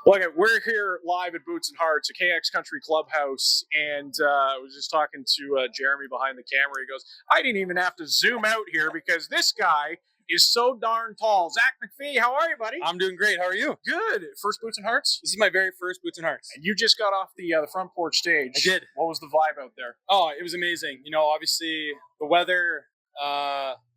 Well, okay, we're here live at Boots and Hearts, a KX Country Clubhouse, and I was just talking to Jeremy behind the camera. He goes, I didn't even have to zoom out here because this guy is so darn tall. Zach McPhee, how are you, buddy? I'm doing great. How are you? Good. First Boots and Hearts? This is my very first Boots and Hearts. And you just got off the Front Porch stage. I did. What was the vibe out there? Oh, it was amazing. You know, obviously the weather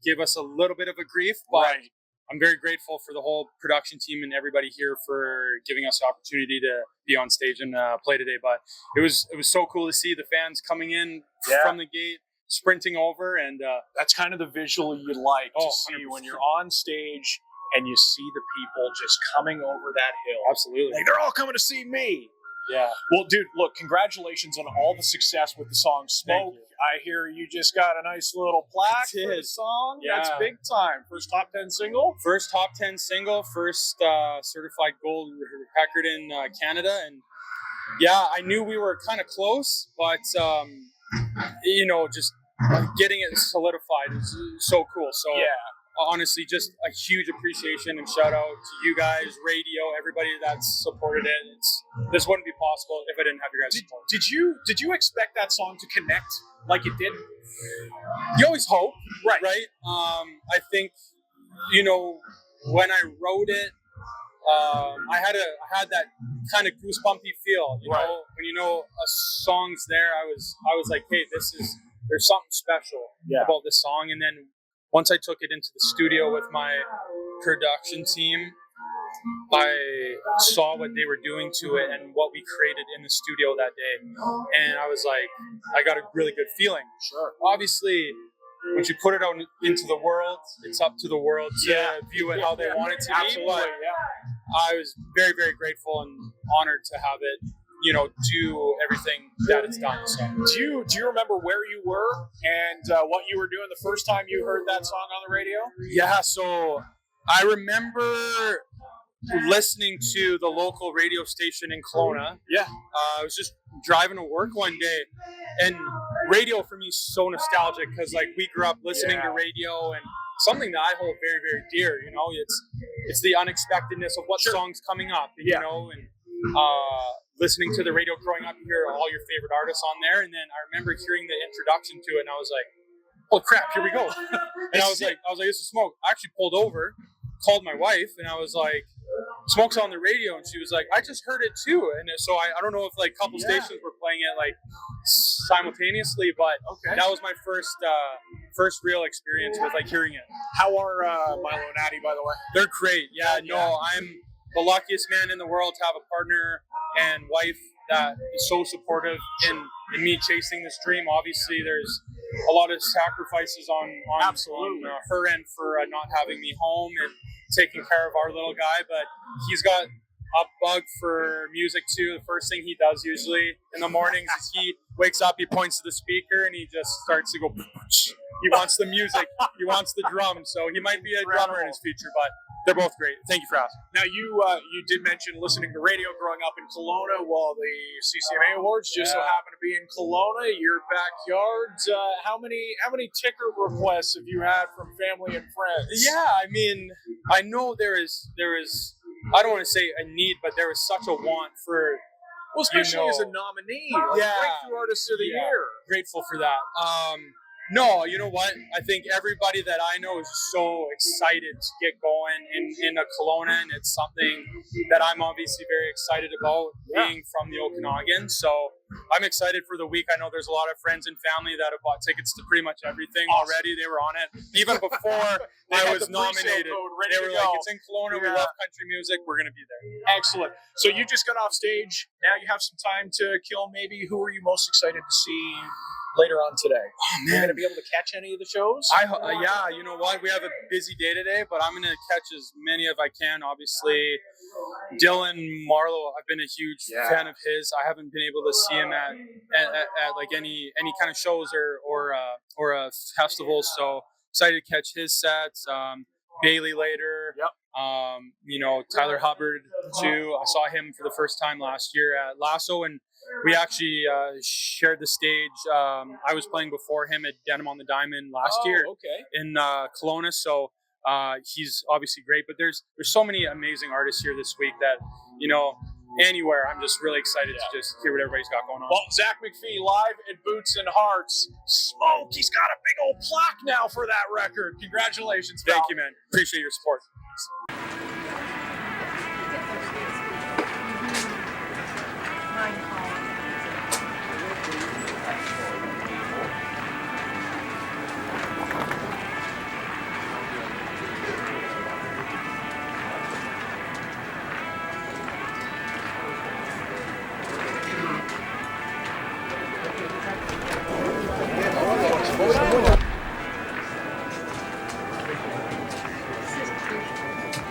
gave us a little bit of a grief, but Right. I'm very grateful for the whole production team and everybody here for giving us the opportunity to be on stage and play today. But it was so cool to see the fans coming in from the gate, sprinting over, and that's kind of the visual you like to see 100%. when you're on stage and you see the people just coming over that hill. Absolutely. Like, they're all coming to see me. Yeah. Well, dude, look, congratulations on all the success with the song Smoke. Thank you. I hear you just got a nice little plaque for the song. Yeah. That's big time. First top 10 single? First top 10 single, first certified gold record in Canada. And yeah, I knew we were kind of close, but you know, just getting it solidified is so cool. So Yeah. honestly, just a huge appreciation and shout out to you guys, radio, everybody that's supported it. This wouldn't be possible if I didn't have your guys' support. Did you expect that song to connect like it did? You always hope, Right. right? I think, you know, when I wrote it, I had that kind of goosebumpy feel, you Right. know, when you know a song's there. I was like, hey, there's something special about this song. And then once I took it into the studio with my production team, I saw what they were doing to it and what we created in the studio that day. And I was like, I got a really good feeling. Sure. Obviously, once you put it out into the world, it's up to the world to view it how they want it to Absolutely, be. But I was very, very grateful and honored to have it, you know, do everything that it's done. So. Do you remember where you were and what you were doing the first time you heard that song on the radio? Yeah, so I remember listening to the local radio station in Kelowna. Yeah. I was just driving to work one day, and radio for me is so nostalgic because, like, we grew up listening to radio, and something that I hold very, very dear. You know, it's the unexpectedness of what song's coming up. You know, and listening to the radio growing up, you hear all your favorite artists on there, and then I remember hearing the introduction to it, and I was like, "Oh crap, here we go!" And I was like, "This is Smoke." I actually pulled over, called my wife, and I was like, Smoke's on the radio, and she was like, I just heard it too. And so I don't know if like a couple stations were playing it like simultaneously, but that was my first real experience with like hearing it. How are Milo and Addie, by the way? They're great. No, I'm the luckiest man in the world to have a partner and wife that is so supportive in me chasing this dream. Obviously, there's a lot of sacrifices on her end for not having me home and taking care of our little guy, but he's got a bug for music too. The first thing he does usually in the mornings is he wakes up, he points to the speaker, and he just starts to go. He wants the music, he wants the drum, so he might be a drummer in his future, but they're both great. Thank you for asking. Now, you did mention listening to radio growing up in Kelowna. Well, the CCMA Awards just so happen to be in Kelowna, your backyard. How many ticker requests have you had from family and friends? Yeah, I mean, I know there is. I don't want to say a need, but there is such a want for. Well, especially as a nominee, Breakthrough Artist of the Year. Grateful for that. No, you know what? I think everybody that I know is so excited to get going in Kelowna, and it's something that I'm obviously very excited about being from the Okanagan. So I'm excited for the week. I know there's a lot of friends and family that have bought tickets to pretty much everything already. They were on it even before I was nominated. They were like, it's in Kelowna. We love country music. We're going to be there. Excellent. So you just got off stage. Now you have some time to kill. Maybe who are you most excited to see later on today? Are you going to be able to catch any of the shows? Yeah, you know what? We have a busy day today, but I'm going to catch as many as I can. Obviously, Dylan Marlowe, I've been a huge fan of his. I haven't been able to see him at like any kind of shows or festivals. So excited to catch his sets. Bailey later. You know, Tyler Hubbard too. I saw him for the first time last year at Lasso, and we actually shared the stage. I was playing before him at Denim on the Diamond last year in Kelowna, so he's obviously great. But there's so many amazing artists here this week that, you know, anywhere. I'm just really excited to just hear what everybody's got going on. Well, Zach McPhee, live at Boots and Hearts. Smoke, he's got a big old plaque now for that record. Congratulations, pal. Thank you, man. Appreciate your support.